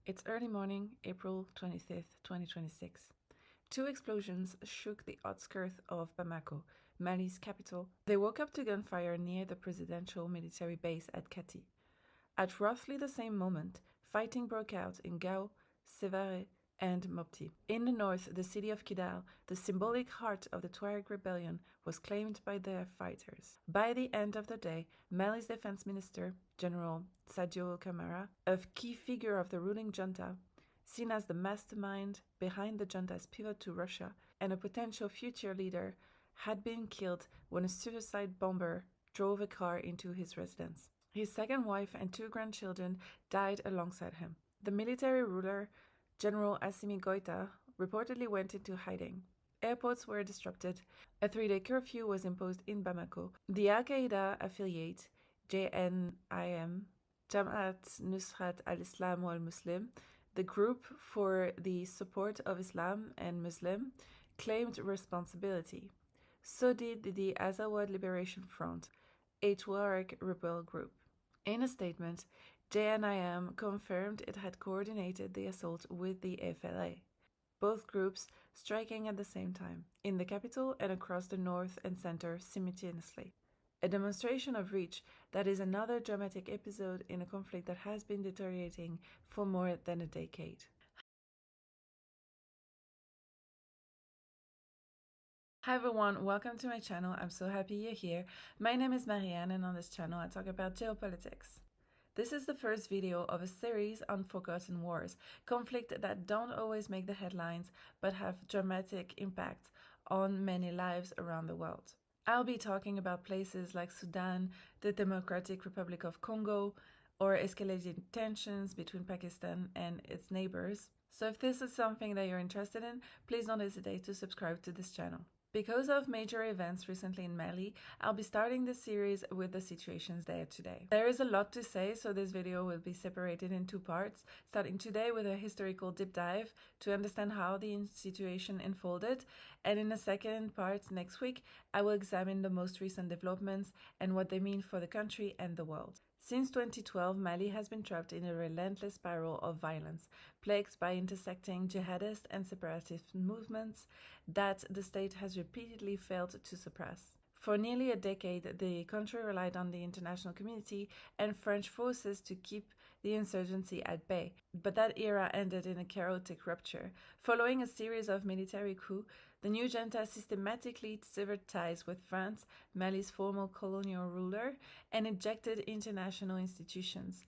It's early morning, April 25th, 2026. Two explosions shook the outskirts of Bamako, Mali's capital. They woke up to gunfire near the presidential military base at Kati. At roughly the same moment, fighting broke out in Gao, Sévaré, and Mopti. In the north, the city of Kidal, the symbolic heart of the Tuareg rebellion, was claimed by their fighters. By the end of the day, Mali's defense minister, General Sadio Camara, a key figure of the ruling junta, seen as the mastermind behind the junta's pivot to Russia and a potential future leader, had been killed when a suicide bomber drove a car into his residence. His second wife and two grandchildren died alongside him. The military ruler, General Assimi Goïta, reportedly went into hiding. Airports were disrupted. A 3-day curfew was imposed in Bamako. The Al-Qaeda affiliate, JNIM, Jamaat Nusrat al-Islam wal-Muslim, the group for the support of Islam and Muslim, claimed responsibility. So did the Azawad Liberation Front, a Tuareg rebel group. In a statement, JNIM confirmed it had coordinated the assault with the FLA, both groups striking at the same time, in the capital and across the north and center simultaneously. A demonstration of reach that is another dramatic episode in a conflict that has been deteriorating for more than a decade. Hi everyone, welcome to my channel. I'm so happy you're here. My name is Marianne and on this channel I talk about geopolitics. This is the first video of a series on forgotten wars, conflicts that don't always make the headlines but have dramatic impact on many lives around the world. I'll be talking about places like Sudan, the Democratic Republic of Congo, or escalating tensions between Pakistan and its neighbors. So if this is something that you're interested in, please don't hesitate to subscribe to this channel. Because of major events recently in Mali, I'll be starting this series with the situations there today. There is a lot to say, so this video will be separated in two parts, starting today with a historical deep dive to understand how the situation unfolded, and in a second part next week, I will examine the most recent developments and what they mean for the country and the world. Since 2012, Mali has been trapped in a relentless spiral of violence, plagued by intersecting jihadist and separatist movements that the state has repeatedly failed to suppress. For nearly a decade, the country relied on the international community and French forces to keep the insurgency at bay, but that era ended in a chaotic rupture. Following a series of military coups, the new junta systematically severed ties with France, Mali's former colonial ruler, and ejected international institutions,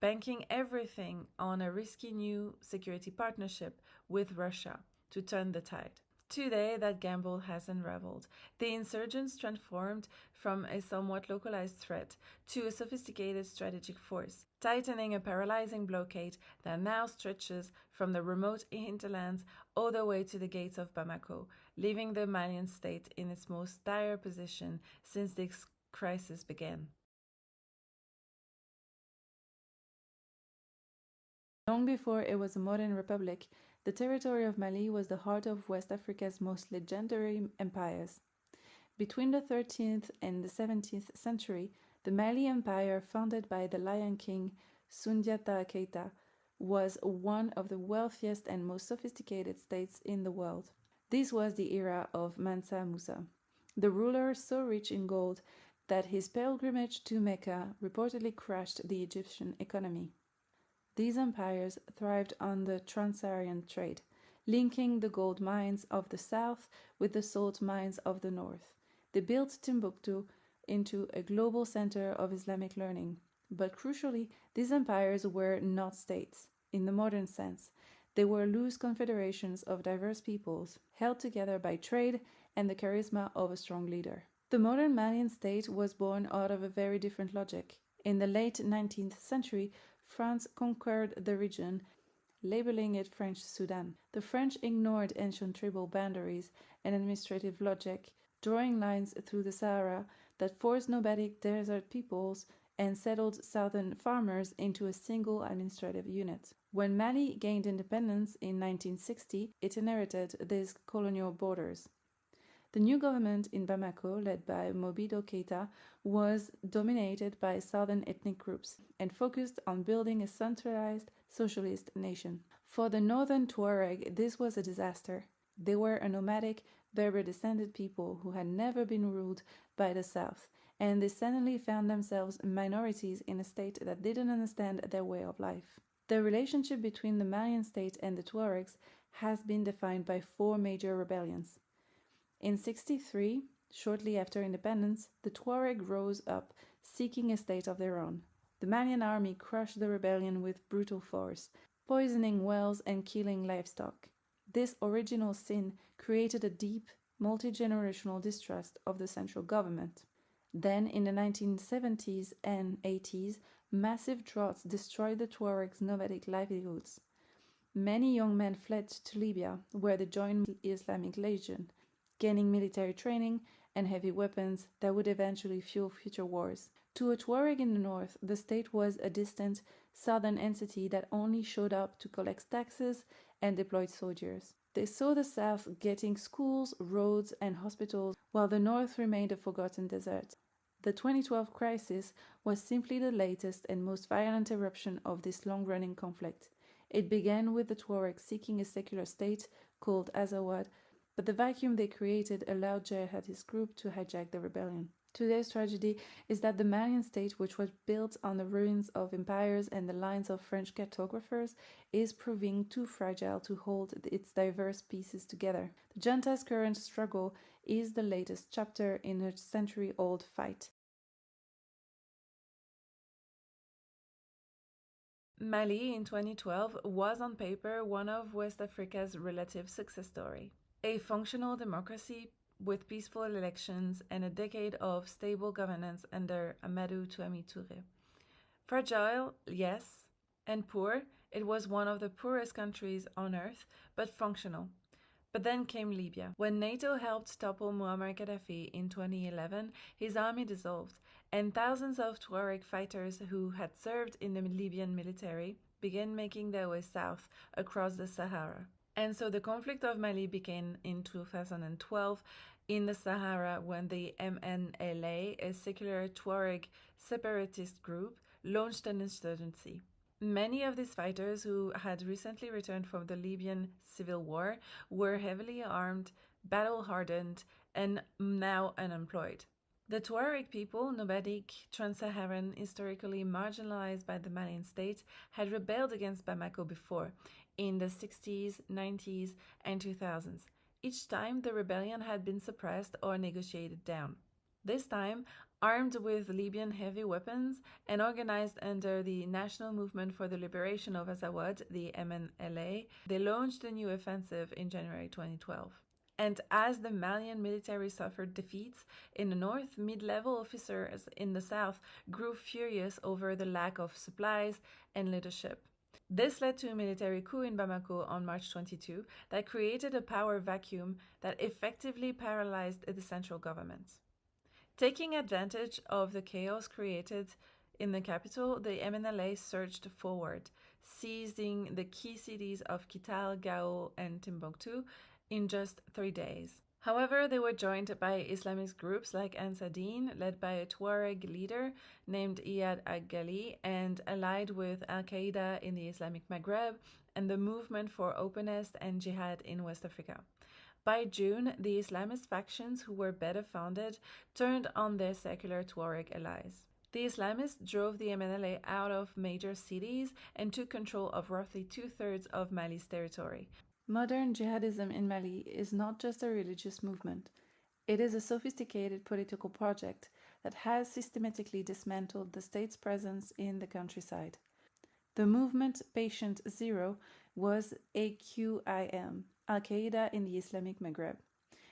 banking everything on a risky new security partnership with Russia to turn the tide. Today, that gamble has unraveled. The insurgents transformed from a somewhat localized threat to a sophisticated strategic force, tightening a paralyzing blockade that now stretches from the remote hinterlands all the way to the gates of Bamako, leaving the Malian state in its most dire position since this crisis began. Long before it was a modern republic, the territory of Mali was the heart of West Africa's most legendary empires. Between the 13th and the 17th century, the Mali Empire, founded by the Lion King Soundiata Keita, was one of the wealthiest and most sophisticated states in the world. This was the era of Mansa Musa, the ruler so rich in gold that his pilgrimage to Mecca reportedly crashed the Egyptian economy. These empires thrived on the trans-Saharan trade, linking the gold mines of the south with the salt mines of the north. They built Timbuktu into a global center of Islamic learning. But crucially, these empires were not states, in the modern sense. They were loose confederations of diverse peoples, held together by trade and the charisma of a strong leader. The modern Malian state was born out of a very different logic. In the late 19th century, France conquered the region, labeling it French Sudan. The French ignored ancient tribal boundaries and administrative logic, drawing lines through the Sahara that forced nomadic desert peoples and settled southern farmers into a single administrative unit. When Mali gained independence in 1960, it inherited these colonial borders. The new government in Bamako, led by Mobutu Keita, was dominated by southern ethnic groups and focused on building a centralized socialist nation. For the northern Tuareg, this was a disaster. They were a nomadic, Berber-descended people who had never been ruled by the south, and they suddenly found themselves minorities in a state that didn't understand their way of life. The relationship between the Malian state and the Tuaregs has been defined by four major rebellions. In 63, shortly after independence, the Tuareg rose up, seeking a state of their own. The Malian army crushed the rebellion with brutal force, poisoning wells and killing livestock. This original sin created a deep, multi-generational distrust of the central government. Then, in the 1970s and 80s, massive droughts destroyed the Tuaregs' nomadic livelihoods. Many young men fled to Libya, where they joined the Islamic Legion, gaining military training and heavy weapons that would eventually fuel future wars. To a Tuareg in the north, the state was a distant, southern entity that only showed up to collect taxes and deployed soldiers. They saw the south getting schools, roads, and hospitals, while the north remained a forgotten desert. The 2012 crisis was simply the latest and most violent eruption of this long-running conflict. It began with the Tuaregs seeking a secular state called Azawad, but the vacuum they created allowed Jihadist group to hijack the rebellion. Today's tragedy is that the Malian state, which was built on the ruins of empires and the lines of French cartographers, is proving too fragile to hold its diverse pieces together. The junta's current struggle is the latest chapter in a century-old fight. Mali in 2012 was on paper one of West Africa's relative success story. A functional democracy with peaceful elections and a decade of stable governance under Amadou Touré. Fragile, yes, and poor, it was one of the poorest countries on earth, but functional. But then came Libya. When NATO helped topple Muammar Gaddafi in 2011, his army dissolved, and thousands of Tuareg fighters who had served in the Libyan military began making their way south across the Sahara. And so the conflict of Mali began in 2012 in the Sahara when the MNLA, a secular Tuareg separatist group, launched an insurgency. Many of these fighters who had recently returned from the Libyan civil war were heavily armed, battle-hardened, and now unemployed. The Tuareg people, nomadic, trans-Saharan, historically marginalized by the Malian state, had rebelled against Bamako before, in the 60s, 90s, and 2000s. Each time, the rebellion had been suppressed or negotiated down. This time, armed with Libyan heavy weapons and organized under the National Movement for the Liberation of Azawad, the MNLA, they launched a new offensive in January 2012. And as the Malian military suffered defeats in the north, mid-level officers in the south grew furious over the lack of supplies and leadership. This led to a military coup in Bamako on March 22 that created a power vacuum that effectively paralyzed the central government. Taking advantage of the chaos created in the capital, the MNLA surged forward, seizing the key cities of Kidal, Gao, and Timbuktu in just 3 days. However, they were joined by Islamist groups like Ansar Dine, led by a Tuareg leader named Iyad Ag-Ghali, and allied with Al-Qaeda in the Islamic Maghreb and the Movement for Openness and Jihad in West Africa. By June, the Islamist factions, who were better founded, turned on their secular Tuareg allies. The Islamists drove the MNLA out of major cities and took control of roughly 2/3 of Mali's territory. Modern jihadism in Mali is not just a religious movement. It is a sophisticated political project that has systematically dismantled the state's presence in the countryside. The movement Patient Zero was AQIM, Al-Qaeda in the Islamic Maghreb,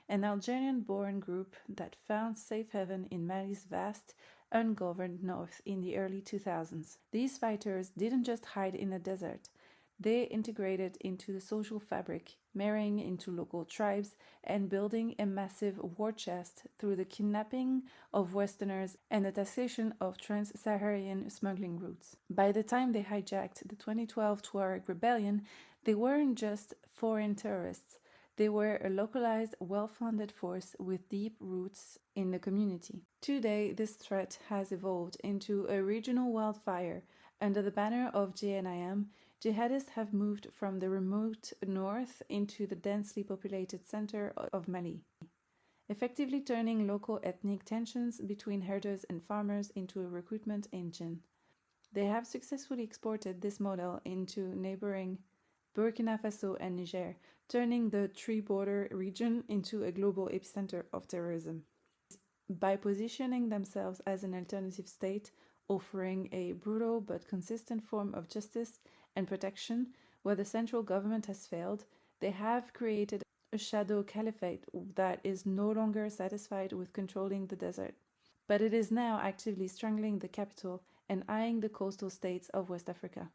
an Algerian-born group that found safe haven in Mali's vast, ungoverned north in the early 2000s. These fighters didn't just hide in a desert. They integrated into the social fabric, marrying into local tribes and building a massive war chest through the kidnapping of Westerners and the taxation of trans-Saharan smuggling routes. By the time they hijacked the 2012 Tuareg rebellion, they weren't just foreign terrorists. They were a localized, well-funded force with deep roots in the community. Today, this threat has evolved into a regional wildfire under the banner of JNIM, Jihadists have moved from the remote north into the densely populated center of Mali, effectively turning local ethnic tensions between herders and farmers into a recruitment engine. They have successfully exported this model into neighboring Burkina Faso and Niger, turning the three-border region into a global epicenter of terrorism. By positioning themselves as an alternative state, offering a brutal but consistent form of justice and protection where the central government has failed, they have created a shadow caliphate that is no longer satisfied with controlling the desert, but it is now actively strangling the capital and eyeing the coastal states of West Africa,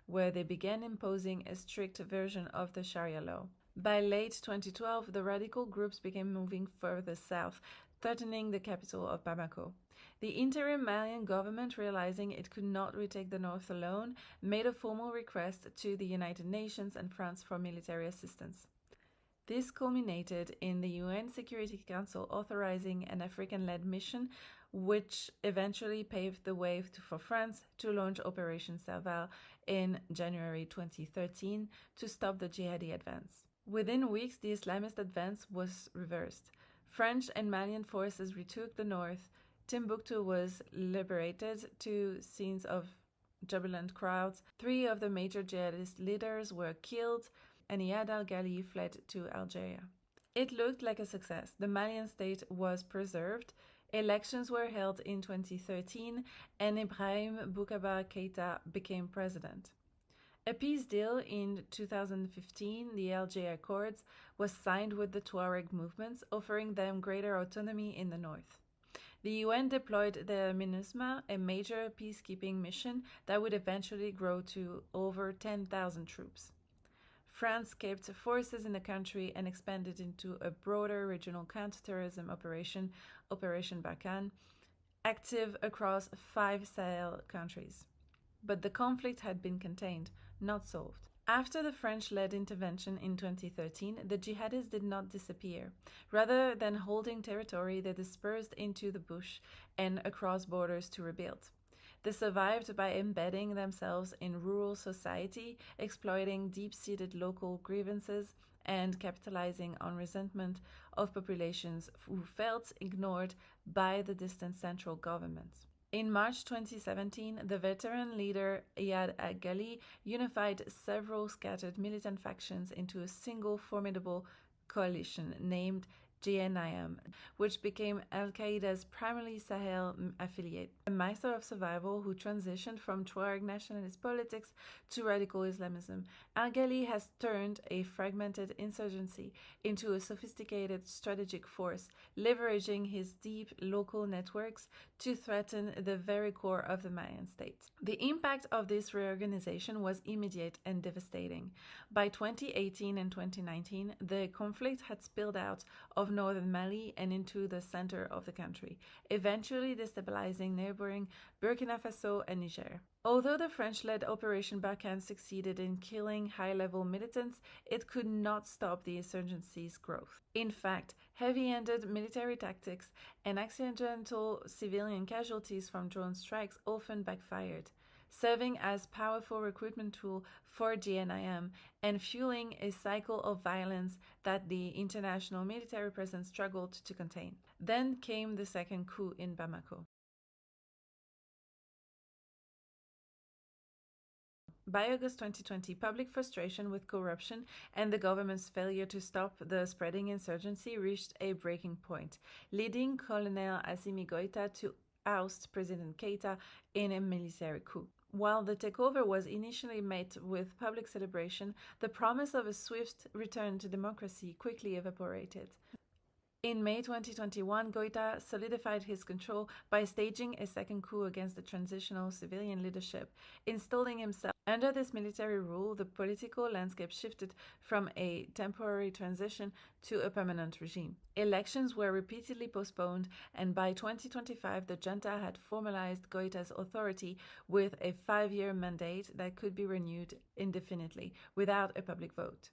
where they began imposing a strict version of the Sharia law. By late 2012, the radical groups began moving further south, threatening the capital of Bamako. The interim Malian government, realizing it could not retake the north alone, made a formal request to the United Nations and France for military assistance. This culminated in the UN Security Council authorizing an African-led mission, which eventually paved the way for France to launch Operation Serval in January 2013 to stop the jihadi advance. Within weeks, the Islamist advance was reversed. French and Malian forces retook the north. Timbuktu was liberated to scenes of jubilant crowds. 3 of the major jihadist leaders were killed, and Iyad al-Ghali fled to Algeria. It looked like a success. The Malian state was preserved. Elections were held in 2013, and Ibrahim Boubacar Keïta became president. A peace deal in 2015, the Alger Accords, was signed with the Tuareg movements, offering them greater autonomy in the north. The UN deployed the MINUSMA, a major peacekeeping mission that would eventually grow to over 10,000 troops. France kept forces in the country and expanded into a broader regional counterterrorism operation, Operation Barkhane, active across 5 Sahel countries. But the conflict had been contained, not solved. After the French-led intervention in 2013, the jihadists did not disappear. Rather than holding territory, they dispersed into the bush and across borders to rebuild. They survived by embedding themselves in rural society, exploiting deep-seated local grievances, and capitalizing on resentment of populations who felt ignored by the distant central government. In March 2017, the veteran leader Iyad al-Ghali unified several scattered militant factions into a single formidable coalition named JNIM, which became Al-Qaeda's primarily Sahel affiliate. A master of survival who transitioned from Tuareg nationalist politics to radical Islamism, Al-Ghali has turned a fragmented insurgency into a sophisticated strategic force, leveraging his deep local networks to threaten the very core of the Malian state. The impact of this reorganization was immediate and devastating. By 2018 and 2019, the conflict had spilled out of northern Mali and into the center of the country, eventually destabilizing neighboring Burkina Faso and Niger. Although the French-led Operation Barkhane succeeded in killing high-level militants, it could not stop the insurgency's growth. In fact, heavy-handed military tactics and accidental civilian casualties from drone strikes often backfired, serving as powerful recruitment tool for JNIM and fueling a cycle of violence that the international military presence struggled to contain. Then came the second coup in Bamako. By August 2020, public frustration with corruption and the government's failure to stop the spreading insurgency reached a breaking point, leading Colonel Assimi Goïta to oust President Keïta in a military coup. While the takeover was initially met with public celebration, the promise of a swift return to democracy quickly evaporated. In May 2021, Goïta solidified his control by staging a second coup against the transitional civilian leadership, installing himself. Under this military rule, the political landscape shifted from a temporary transition to a permanent regime. Elections were repeatedly postponed, and by 2025, the junta had formalized Goïta's authority with a 5-year mandate that could be renewed indefinitely without a public vote.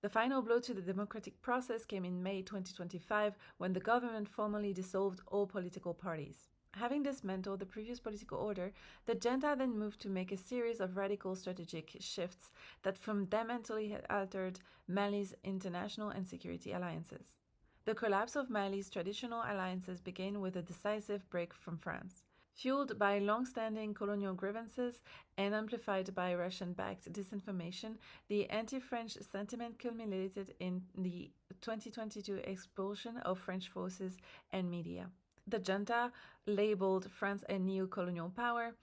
The final blow to the democratic process came in May 2025 when the government formally dissolved all political parties. Having dismantled the previous political order, the junta then moved to make a series of radical strategic shifts that fundamentally altered Mali's international and security alliances. The collapse of Mali's traditional alliances began with a decisive break from France. Fueled by long-standing colonial grievances and amplified by Russian-backed disinformation, the anti-French sentiment culminated in the 2022 expulsion of French forces and media. The junta labeled France a neo-colonial power,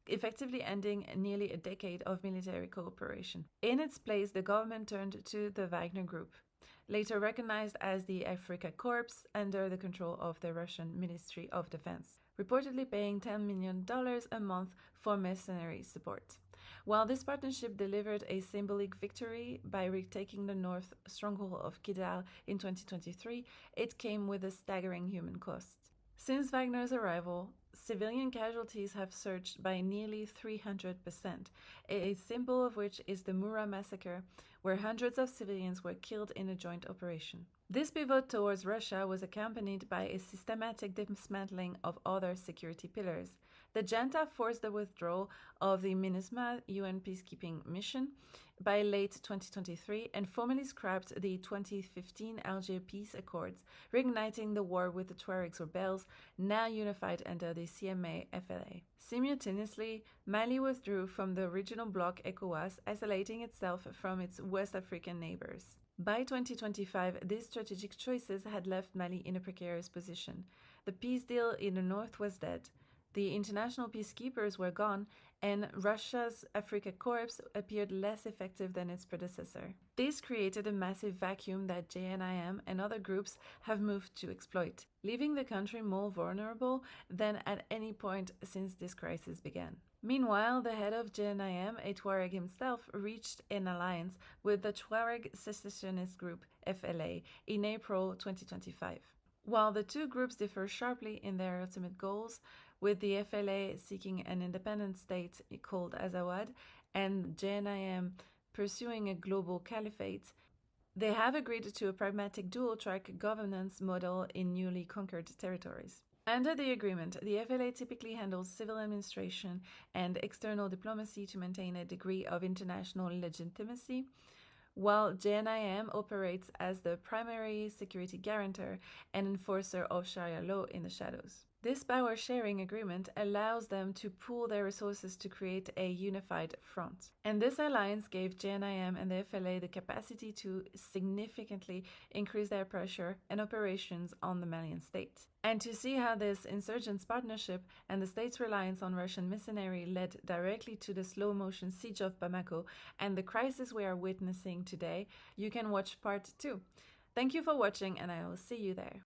effectively ending nearly a decade of military cooperation. In its place, the government turned to the Wagner Group, later recognized as the Afrika Korps under the control of the Russian Ministry of Defense, reportedly paying $10 million a month for mercenary support. While this partnership delivered a symbolic victory by retaking the north stronghold of Kidal in 2023, it came with a staggering human cost. Since Wagner's arrival, civilian casualties have surged by nearly 300%, a symbol of which is the Mura massacre, where hundreds of civilians were killed in a joint operation. This pivot towards Russia was accompanied by a systematic dismantling of other security pillars. The junta forced the withdrawal of the MINUSMA UN peacekeeping mission by late 2023 and formally scrapped the 2015 Alger Peace Accords, reigniting the war with the Tuaregs rebels, now unified under the CMA-FLA. Simultaneously, Mali withdrew from the regional bloc ECOWAS, isolating itself from its West African neighbors. By 2025, these strategic choices had left Mali in a precarious position. The peace deal in the north was dead. The international peacekeepers were gone, and Russia's Afrika Korps appeared less effective than its predecessor. This created a massive vacuum that JNIM and other groups have moved to exploit, leaving the country more vulnerable than at any point since this crisis began. Meanwhile, the head of JNIM, a Tuareg himself, reached an alliance with the Tuareg secessionist group FLA in April 2025. While the two groups differ sharply in their ultimate goals, with the FLA seeking an independent state called Azawad and JNIM pursuing a global caliphate, they have agreed to a pragmatic dual-track governance model in newly conquered territories. Under the agreement, the FLA typically handles civil administration and external diplomacy to maintain a degree of international legitimacy, while JNIM operates as the primary security guarantor and enforcer of Sharia law in the shadows. This power-sharing agreement allows them to pool their resources to create a unified front. And this alliance gave JNIM and the FLA the capacity to significantly increase their pressure and operations on the Malian state. And to see how this insurgents partnership and the state's reliance on Russian mercenary led directly to the slow-motion siege of Bamako and the crisis we are witnessing today, you can watch part 2. Thank you for watching, and I will see you there.